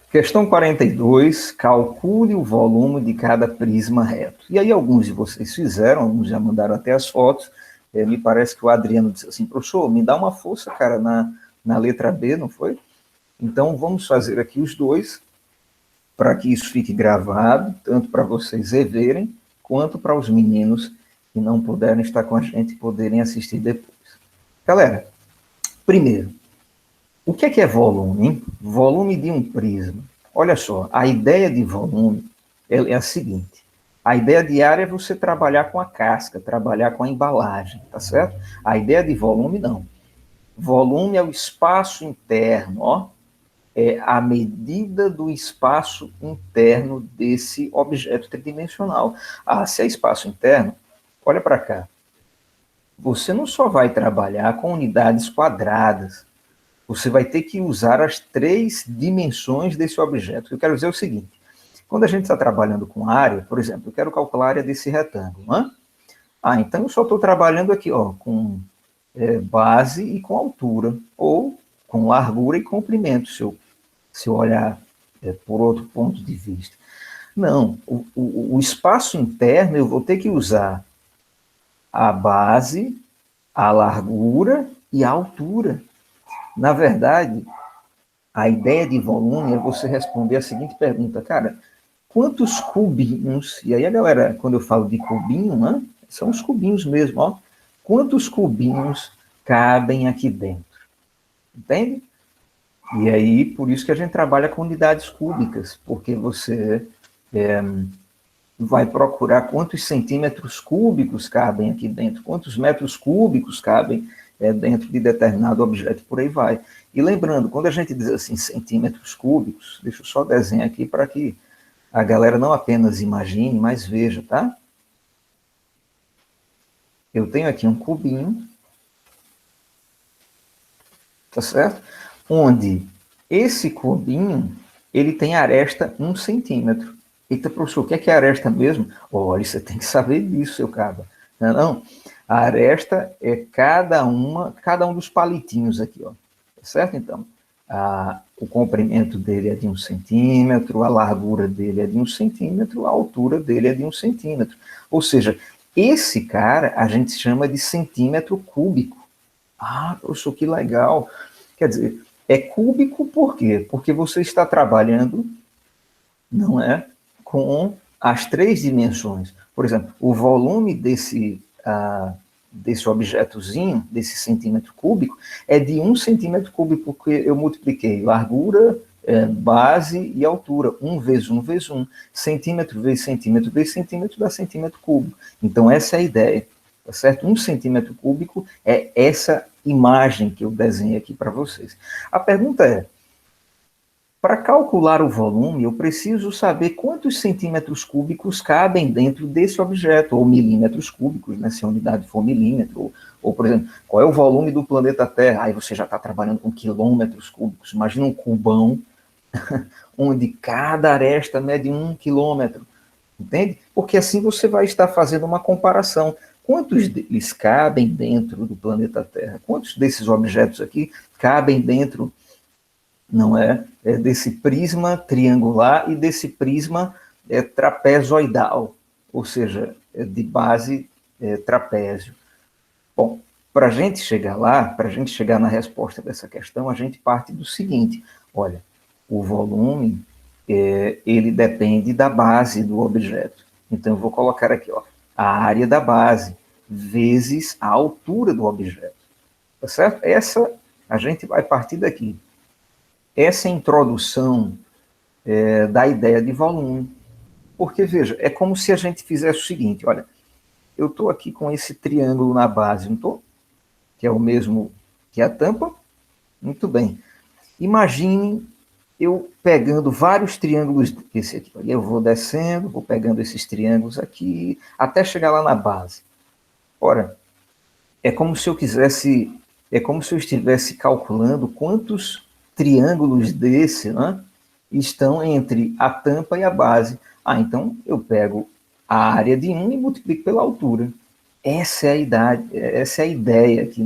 Questão 42, calcule o volume de cada prisma reto. E aí alguns de vocês fizeram, alguns já mandaram até as fotos. Me parece que o Adriano disse assim, professor, me dá uma força, cara, na letra B, não foi? Então vamos fazer aqui os dois, para que isso fique gravado, tanto para vocês reverem, quanto para os meninos que não puderem estar com a gente poderem assistir depois. Galera, primeiro, o que é volume, hein? Volume de um prisma. Olha só, a ideia de volume é a seguinte. A ideia de área é você trabalhar com a casca, trabalhar com a embalagem, tá certo? A ideia de volume, não. Volume é o espaço interno, ó. É a medida do espaço interno desse objeto tridimensional. Ah, se é espaço interno, olha para cá. Você não só vai trabalhar com unidades quadradas, você vai ter que usar as três dimensões desse objeto. Eu quero dizer o seguinte, quando a gente está trabalhando com área, por exemplo, eu quero calcular a área desse retângulo. Né? Então eu só estou trabalhando aqui ó, com base e com altura, ou com largura e comprimento, se eu olhar por outro ponto de vista. Não, o espaço interno eu vou ter que usar a base, a largura e a altura. Na verdade, a ideia de volume é você responder a seguinte pergunta, cara, quantos cubinhos, e aí a galera, quando eu falo de cubinho, né, são os cubinhos mesmo, ó, quantos cubinhos cabem aqui dentro? Entende? E aí, por isso que a gente trabalha com unidades cúbicas, porque você vai procurar quantos centímetros cúbicos cabem aqui dentro, quantos metros cúbicos cabem dentro de determinado objeto, por aí vai. E lembrando, quando a gente diz assim centímetros cúbicos, deixa eu só desenhar aqui para que a galera não apenas imagine, mas veja, tá? Eu tenho aqui um cubinho, tá certo? Onde esse cubinho, ele tem aresta 1 centímetro. Eita, professor, o que é aresta mesmo? Olha, você tem que saber disso, seu caba. Não, não. A aresta é cada um dos palitinhos aqui, ó. Tá certo? Então, o comprimento dele é de 1 centímetro, a largura dele é de 1 centímetro, a altura dele é de 1 centímetro. Ou seja, esse cara a gente chama de centímetro cúbico. Ah, professor, que legal. Quer dizer, é cúbico por quê? Porque você está trabalhando, não é, com as três dimensões. Por exemplo, o volume desse objetozinho, desse centímetro cúbico, é de 1 centímetro cúbico, porque eu multipliquei largura, base e altura. 1 vezes 1 vezes 1. Centímetro vezes centímetro vezes centímetro dá centímetro cúbico. Então, essa é a ideia. Tá certo? 1 centímetro cúbico é essa imagem que eu desenhei aqui para vocês. A pergunta é, para calcular o volume, eu preciso saber quantos centímetros cúbicos cabem dentro desse objeto, ou milímetros cúbicos, né, se a unidade for milímetro, ou, por exemplo, qual é o volume do planeta Terra? Aí você já está trabalhando com quilômetros cúbicos. Imagina um cubão onde cada aresta mede 1 quilômetro, entende? Porque assim você vai estar fazendo uma comparação. Quantos deles cabem dentro do planeta Terra? Quantos desses objetos aqui cabem dentro, não desse prisma triangular e desse prisma trapezoidal, ou seja, de base trapézio? Bom, para a gente chegar lá, para a gente chegar na resposta dessa questão, a gente parte do seguinte, olha, o volume, ele depende da base do objeto. Então, eu vou colocar aqui, ó, a área da base vezes a altura do objeto. Tá certo? A gente vai partir daqui. Essa é a introdução da ideia de volume. Porque, veja, é como se a gente fizesse o seguinte, olha, eu estou aqui com esse triângulo na base, não estou? Que é o mesmo que a tampa? Muito bem. Imagine eu pegando vários triângulos desse aqui. Eu vou descendo, vou pegando esses triângulos aqui, até chegar lá na base. Ora, é como se eu estivesse calculando quantos triângulos desse, né, estão entre a tampa e a base. Então eu pego a área de um e multiplico pela altura. Essa é a ideia aqui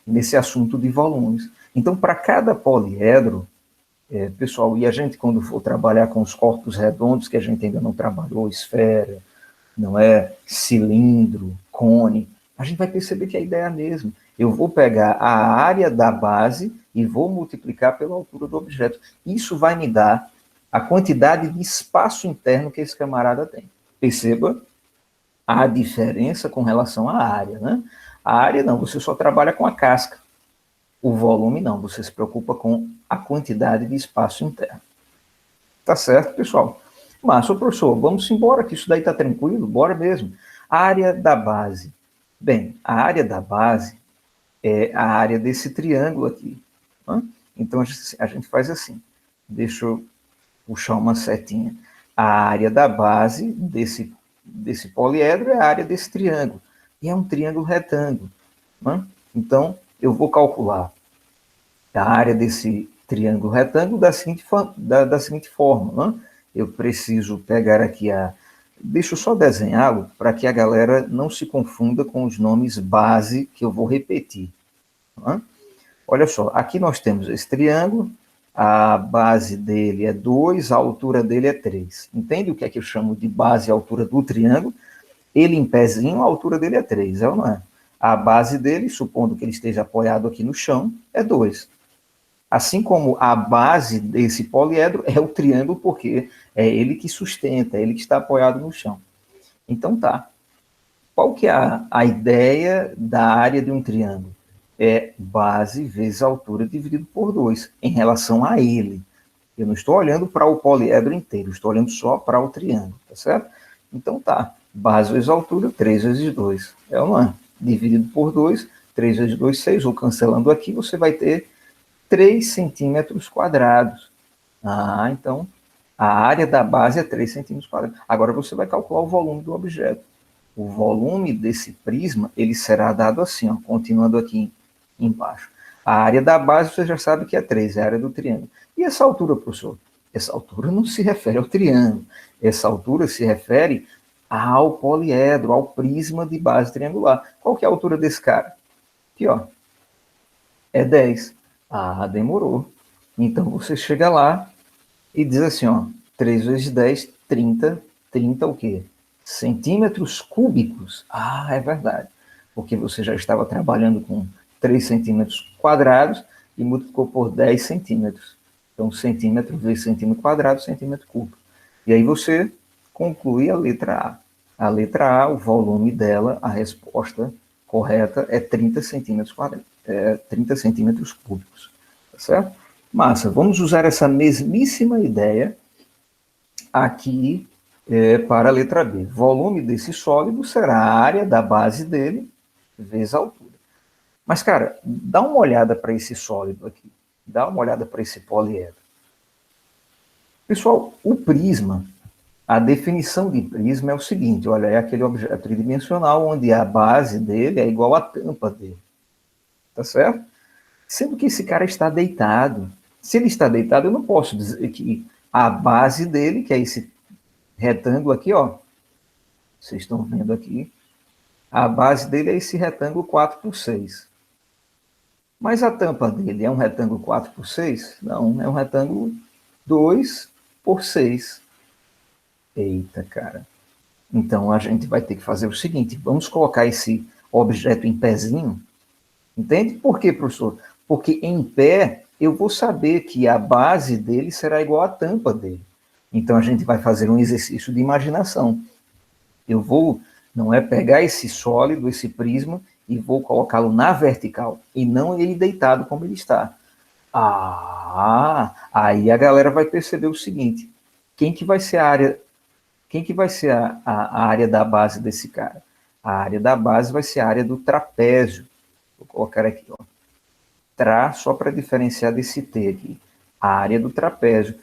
nesse assunto de volumes. Então, para cada poliedro, Pessoal, e a gente, quando for trabalhar com os corpos redondos, que a gente ainda não trabalhou, esfera, não é cilindro, cone, a gente vai perceber que a ideia é a mesma. Eu vou pegar a área da base e vou multiplicar pela altura do objeto. Isso vai me dar a quantidade de espaço interno que esse camarada tem. Perceba a diferença com relação à área, né? A área não, você só trabalha com a casca. O volume não, você se preocupa com a quantidade de espaço interno. Tá certo, pessoal? Mas, professor, vamos embora, que isso daí tá tranquilo, bora mesmo. A área da base. Bem, a área da base é a área desse triângulo aqui. Né? Então, a gente faz assim. Deixa eu puxar uma setinha. A área da base desse poliedro é a área desse triângulo. E é um triângulo retângulo. Né? Então, eu vou calcular a área desse triângulo retângulo da seguinte forma. Né? Eu preciso pegar aqui Deixa eu só desenhá-lo para que a galera não se confunda com os nomes base que eu vou repetir. Né? Olha só, aqui nós temos esse triângulo, a base dele é 2, a altura dele é 3. Entende o que é que eu chamo de base e altura do triângulo? Ele em pezinho, a altura dele é 3, é ou não é? A base dele, supondo que ele esteja apoiado aqui no chão, é 2. Assim como a base desse poliedro é o triângulo, porque é ele que sustenta, é ele que está apoiado no chão. Então tá. Qual que é a ideia da área de um triângulo? É base vezes altura dividido por 2, em relação a ele. Eu não estou olhando para o poliedro inteiro, estou olhando só para o triângulo, tá certo? Então tá, base vezes altura, 3 vezes 2. É ou não é? Dividido por 2, 3 vezes 2, 6, ou cancelando aqui, você vai ter 3 centímetros quadrados. Então, a área da base é 3 centímetros quadrados. Agora você vai calcular o volume do objeto. O volume desse prisma, ele será dado assim, ó, continuando aqui embaixo. A área da base você já sabe que é 3, é a área do triângulo. E essa altura, professor? Essa altura não se refere ao triângulo. Essa altura se refere ao poliedro, ao prisma de base triangular. Qual que é a altura desse cara? Aqui, ó. É 10. Demorou. Então você chega lá e diz assim, ó, 3 vezes 10, 30. 30 o quê? Centímetros cúbicos. É verdade. Porque você já estava trabalhando com 3 centímetros quadrados e multiplicou por 10 centímetros. Então, centímetro vezes centímetro quadrado, centímetro cúbico. E aí você conclui a letra A. A letra A, o volume dela, a resposta correta é 30 centímetros quadrados, 30 centímetros cúbicos. Tá certo? Massa, vamos usar essa mesmíssima ideia aqui para a letra B. Volume desse sólido será a área da base dele vezes a altura. Mas, cara, dá uma olhada para esse sólido aqui. Dá uma olhada para esse poliedro. Pessoal, o prisma, a definição de prisma é o seguinte, olha, é aquele objeto tridimensional onde a base dele é igual à tampa dele. Tá certo? Sendo que esse cara está deitado. Se ele está deitado, eu não posso dizer que a base dele, que é esse retângulo aqui, ó, vocês estão vendo aqui, a base dele é esse retângulo 4 por 6. Mas a tampa dele é um retângulo 4 por 6? Não, é um retângulo 2 por 6. Eita, cara. Então a gente vai ter que fazer o seguinte, vamos colocar esse objeto em pezinho. Entende? Por quê, professor? Porque em pé eu vou saber que a base dele será igual à tampa dele. Então a gente vai fazer um exercício de imaginação. Eu vou, não é, pegar esse sólido, esse prisma, e vou colocá-lo na vertical, e não ele deitado como ele está. Aí a galera vai perceber o seguinte, quem que vai ser a área da base desse cara? A área da base vai ser a área do trapézio. Vou colocar aqui, ó. Só para diferenciar desse T aqui. A área do trapézio.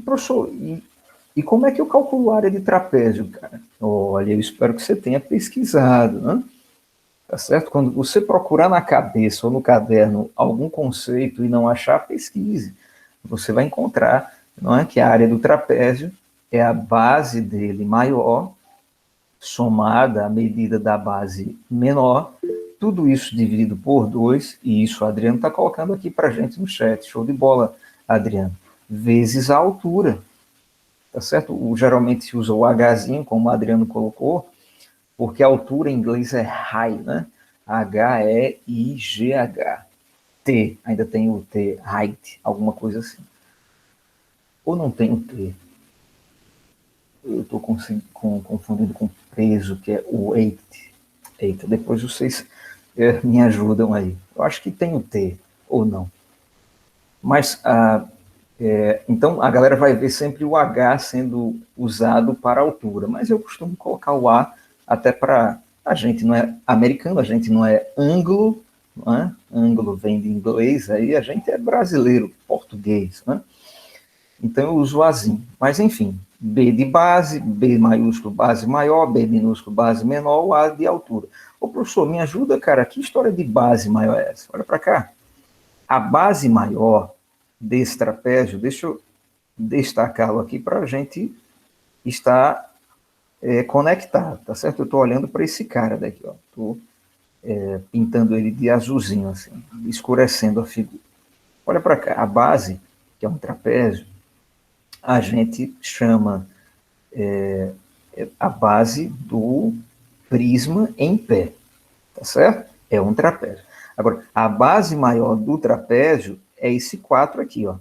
Professor, e como é que eu calculo a área de trapézio, cara? Olha, eu espero que você tenha pesquisado, né? Tá certo? Quando você procurar na cabeça ou no caderno algum conceito e não achar, pesquise. Você vai encontrar, não é, que a área do trapézio é a base dele maior, somada à medida da base menor, tudo isso dividido por 2, e isso o Adriano está colocando aqui para a gente no chat. Show de bola, Adriano. vezes a altura, tá certo? Geralmente se usa o Hzinho, como o Adriano colocou, porque a altura em inglês é height, né? H-E-I-G-H. T, ainda tem o T, height, alguma coisa assim. Ou não tem o T? Eu estou confundindo com peso, que é o weight. Eita, depois vocês me ajudam aí. Eu acho que tem o T, ou não. Mas, então, a galera vai ver sempre o H sendo usado para altura, mas eu costumo colocar o A até para... A gente não é americano, a gente não é anglo, não é? Anglo vem de inglês, aí a gente é brasileiro, português, né? Então eu uso o Azinho. Mas, enfim, B de base, B maiúsculo, base maior, B minúsculo, base menor, o A de altura. Ô, professor, me ajuda, cara, que história de base maior é essa? Olha para cá. A base maior desse trapézio, deixa eu destacá-lo aqui para a gente estar conectado, tá certo? Eu estou olhando para esse cara daqui, ó. Estou pintando ele de azulzinho, assim, escurecendo a figura. Olha para cá, a base, que é um trapézio, a gente chama a base do prisma em pé, tá certo? É um trapézio. Agora, a base maior do trapézio é esse 4 aqui, ó.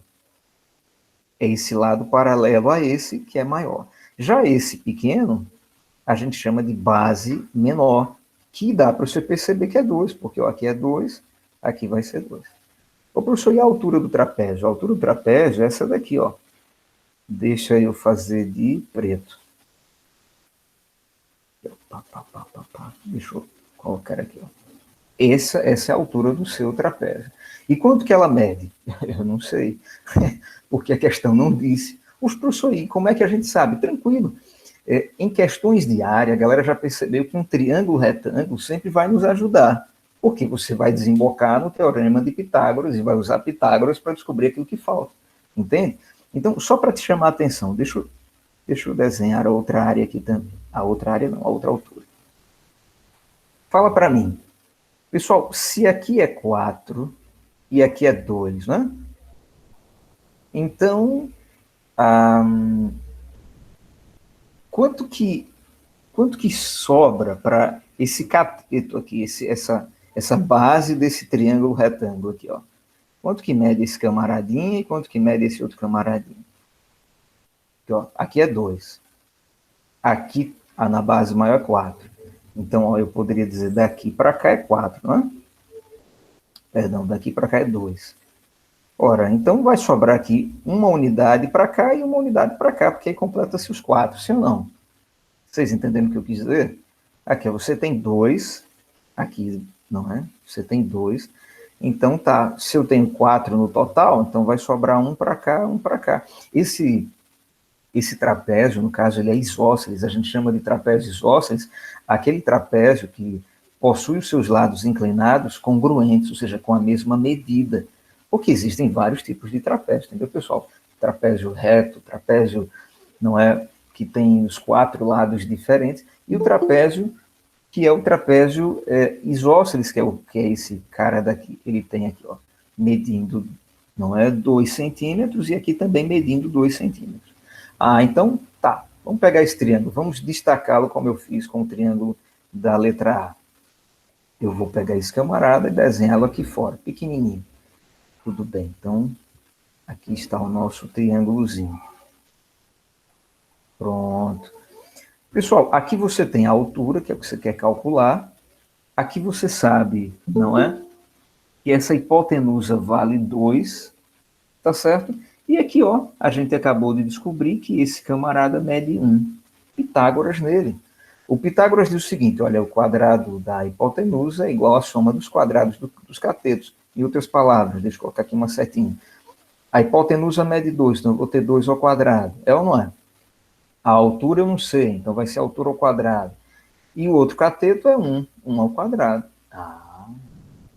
É esse lado paralelo a esse que é maior. Já esse pequeno, a gente chama de base menor, que dá para você perceber que é 2, porque ó, aqui é 2, aqui vai ser 2. Ô, professor, e a altura do trapézio? A altura do trapézio é essa daqui, ó. Deixa eu fazer de preto. Deixa eu colocar aqui, ó. Essa é a altura do seu trapézio. E quanto que ela mede? Eu não sei, porque a questão não disse. Os professores, como é que a gente sabe? Tranquilo. Em questões de área, a galera já percebeu que um triângulo retângulo sempre vai nos ajudar, porque você vai desembocar no teorema de Pitágoras e vai usar Pitágoras para descobrir aquilo que falta, entende? Então, só para te chamar a atenção, deixa eu desenhar a outra área aqui também. A outra área não, a outra altura. Fala para mim. Pessoal, se aqui é 4 e aqui é 2, né? Então, quanto que sobra para esse cateto aqui, essa base desse triângulo retângulo aqui, ó? Quanto que mede esse camaradinho e quanto que mede esse outro camaradinho? Aqui, ó, aqui é 2. Aqui, na base maior é 4. Então, ó, eu poderia dizer daqui para cá é 4, não é? Perdão, daqui para cá é 2. Ora, então vai sobrar aqui uma unidade para cá e uma unidade para cá, porque aí completa-se os 4, sim ou não? Vocês entenderam o que eu quis dizer? Aqui você tem 2, aqui não é? Você tem 2. Então tá, se eu tenho 4 no total, então vai sobrar um para cá, um para cá. Esse trapézio, no caso, ele é isósceles, a gente chama de trapézio isósceles, aquele trapézio que possui os seus lados inclinados congruentes, ou seja, com a mesma medida. Porque existem vários tipos de trapézio, entendeu, pessoal? Trapézio reto, trapézio não é que tem os 4 lados diferentes, e o trapézio que é o trapézio isósceles, que é esse cara daqui, ele tem aqui, ó, medindo, não é, 2 centímetros, e aqui também medindo 2 centímetros. Então, tá, vamos pegar esse triângulo, vamos destacá-lo como eu fiz com o triângulo da letra A. Eu vou pegar esse camarada e desenhá-lo aqui fora, pequenininho. Tudo bem, então, aqui está o nosso triângulozinho. Pronto. Pessoal, aqui você tem a altura, que é o que você quer calcular. Aqui você sabe, não é? Que essa hipotenusa vale 2, tá certo? E aqui, ó, a gente acabou de descobrir que esse camarada mede 1. Pitágoras nele. O Pitágoras diz o seguinte, olha, o quadrado da hipotenusa é igual à soma dos quadrados dos catetos. Em outras palavras, deixa eu colocar aqui uma setinha. A hipotenusa mede 2, então eu vou ter 2 ao quadrado. É ou não é? A altura eu não sei, então vai ser a altura ao quadrado. E o outro cateto é 1 ao quadrado.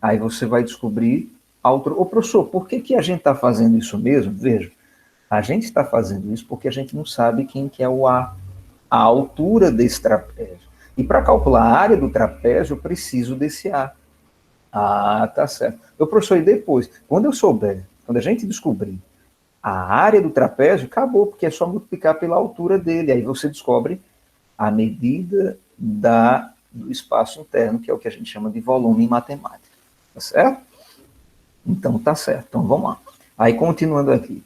Aí você vai descobrir a altura. Ô, professor, por que a gente está fazendo isso mesmo? Veja, a gente está fazendo isso porque a gente não sabe quem que é a altura desse trapézio. E para calcular a área do trapézio, eu preciso desse A. Tá certo. Eu, professor, e depois, quando eu souber, quando a gente descobrir A área do trapézio acabou, porque é só multiplicar pela altura dele. Aí você descobre a medida do espaço interno, que é o que a gente chama de volume em matemática. Tá certo? Então tá certo. Então vamos lá. Aí continuando aqui.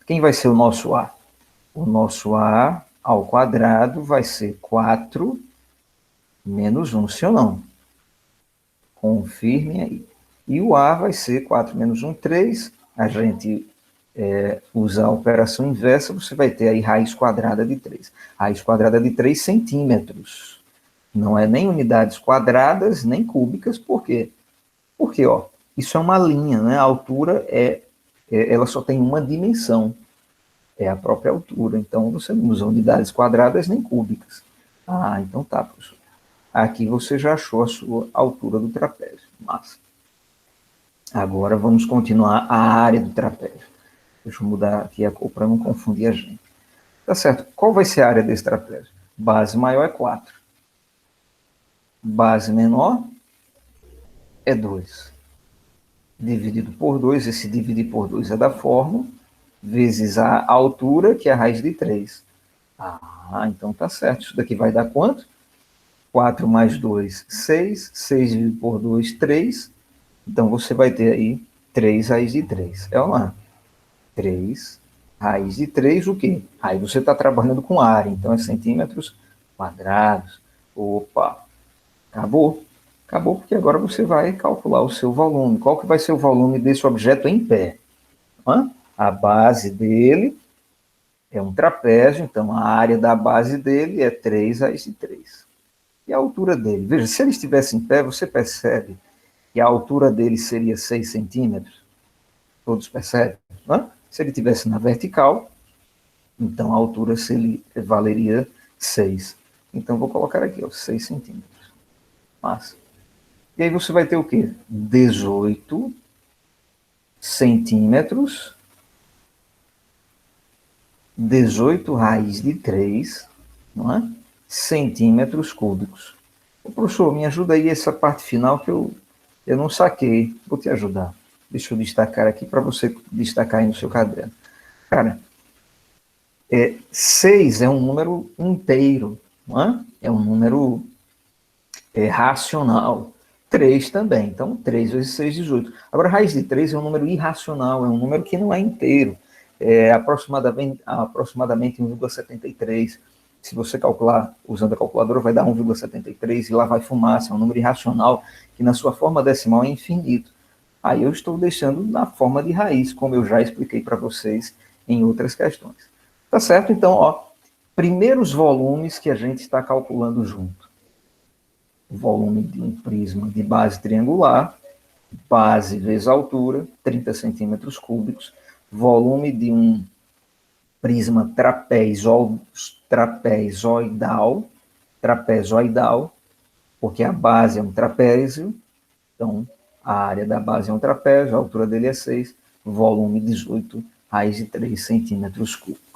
Quem vai ser o nosso A? O nosso A ao quadrado vai ser 4 menos 1, sim ou não? Confirme aí. E o A vai ser 4 menos 1, 3. A gente usa a operação inversa, você vai ter aí raiz quadrada de 3. Raiz quadrada de 3 centímetros. Não é nem unidades quadradas, nem cúbicas. Por quê? Porque, ó, isso é uma linha, né? A altura ela só tem uma dimensão, é a própria altura. Então, você não usa unidades quadradas nem cúbicas. Ah, então tá, professor. Aqui você já achou a sua altura do trapézio. Massa. Agora vamos continuar a área do trapézio. Deixa eu mudar aqui a cor para não confundir a gente. Tá certo. Qual vai ser a área desse trapézio? Base maior é 4. Base menor é 2. Dividido por 2, esse dividir por 2 é da fórmula, vezes a altura, que é a raiz de 3. Ah, então tá certo. Isso daqui vai dar quanto? 4 mais 2, 6. 6 dividido por 2, 3. Então você vai ter aí 3 raiz de 3. É ou não é? 3 raiz de 3, o quê? Aí você está trabalhando com área, então é centímetros quadrados. Opa, acabou. Acabou porque agora você vai calcular o seu volume. Qual que vai ser o volume desse objeto em pé? A base dele é um trapézio, então a área da base dele é 3 raiz de 3. E a altura dele? Veja, se ele estivesse em pé, você percebe que a altura dele seria 6 centímetros. Todos percebem? Se ele estivesse na vertical, então a altura valeria 6. Então vou colocar aqui, ó, 6 centímetros. Massa. E aí você vai ter o quê? 18 centímetros, 18 raiz de 3, não é? Centímetros cúbicos. Ô, professor, me ajuda aí essa parte final que eu não saquei. Vou te ajudar. Deixa eu destacar aqui para você destacar aí no seu caderno. Cara, 6 é um número inteiro, não é? É um número racional. 3 também. Então, 3 vezes 6, 18. Agora, a raiz de 3 é um número irracional, é um número que não é inteiro. É aproximadamente 1,73. Se você calcular usando a calculadora, vai dar 1,73 e lá vai fumaça. É um número irracional que na sua forma decimal é infinito. Aí eu estou deixando na forma de raiz, como eu já expliquei para vocês em outras questões. Tá certo? Então, ó, primeiros volumes que a gente está calculando junto. O volume de um prisma de base triangular, base vezes altura, 30 centímetros cúbicos. Volume de um prisma trapezoidal, porque a base é um trapézio, então a área da base é um trapézio, a altura dele é 6, volume 18, raiz de 3 centímetros cúbicos.